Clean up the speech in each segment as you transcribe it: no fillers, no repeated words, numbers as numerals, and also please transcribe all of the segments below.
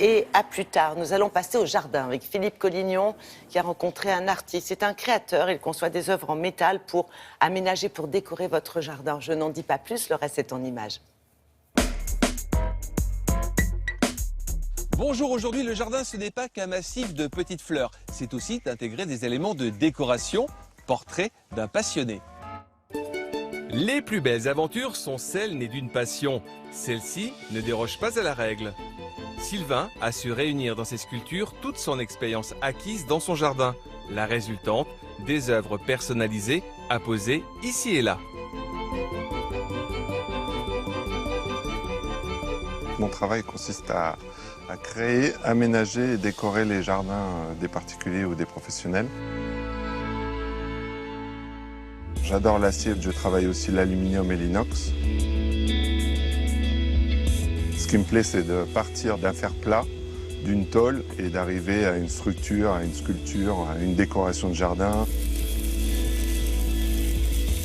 et à plus tard. Nous allons passer au jardin avec Philippe Collignon qui a rencontré un artiste. C'est un créateur, il conçoit des œuvres en métal pour aménager, pour décorer votre jardin. Je n'en dis pas plus, le reste est en images. Bonjour, aujourd'hui le jardin ce n'est pas qu'un massif de petites fleurs, c'est aussi d'intégrer des éléments de décoration, portrait d'un passionné. Les plus belles aventures sont celles nées d'une passion. Celle-ci ne déroge pas à la règle. Sylvain a su réunir dans ses sculptures toute son expérience acquise dans son jardin. La résultante, des œuvres personnalisées à poser ici et là. Mon travail consiste à créer, aménager et décorer les jardins des particuliers ou des professionnels. J'adore l'acier, je travaille aussi l'aluminium et l'inox. Ce qui me plaît, c'est de partir d'un fer plat, d'une tôle, et d'arriver à une structure, à une sculpture, à une décoration de jardin.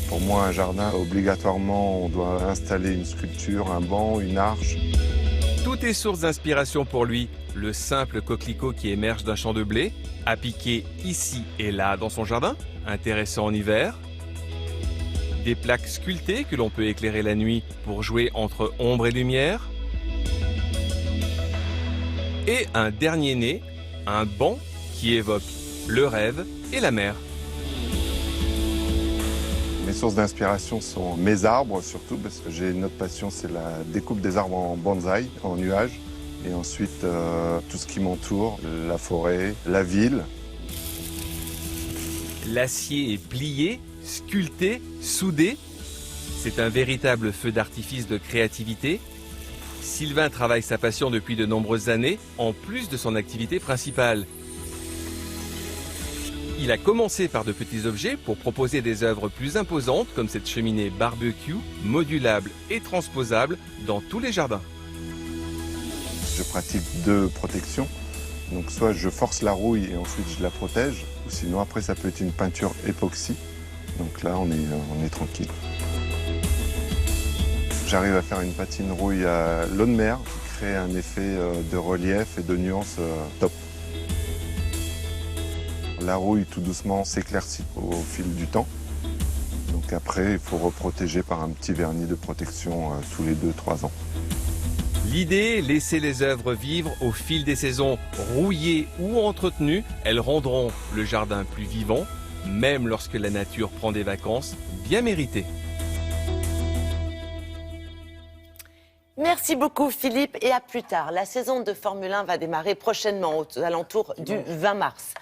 Pour moi, un jardin, obligatoirement, on doit installer une sculpture, un banc, une arche. Tout est source d'inspiration pour lui. Le simple coquelicot qui émerge d'un champ de blé, à piquer ici et là dans son jardin, intéressant en hiver. Des plaques sculptées que l'on peut éclairer la nuit pour jouer entre ombre et lumière. Et un dernier né, un banc qui évoque le rêve et la mer. Mes sources d'inspiration sont mes arbres surtout, parce que j'ai une autre passion, c'est la découpe des arbres en bonsaï, en nuages. Et ensuite, tout ce qui m'entoure, la forêt, la ville. L'acier est plié, sculpté, soudé. C'est un véritable feu d'artifice de créativité. Sylvain travaille sa passion depuis de nombreuses années, en plus de son activité principale. Il a commencé par de petits objets pour proposer des œuvres plus imposantes, comme cette cheminée barbecue, modulable et transposable dans tous les jardins. Je pratique deux protections. Donc soit je force la rouille et ensuite je la protège, ou sinon après ça peut être une peinture époxy. Donc là on est tranquille. J'arrive à faire une patine rouille à l'eau de mer qui crée un effet de relief et de nuance top. La rouille tout doucement s'éclaircit au fil du temps. Donc après il faut reprotéger par un petit vernis de protection tous les 2-3 ans. L'idée, laisser les œuvres vivre au fil des saisons. Rouillées ou entretenues, elles rendront le jardin plus vivant, même lorsque la nature prend des vacances bien méritées. Merci beaucoup Philippe et à plus tard. La saison de Formule 1 va démarrer prochainement aux alentours du 20 mars.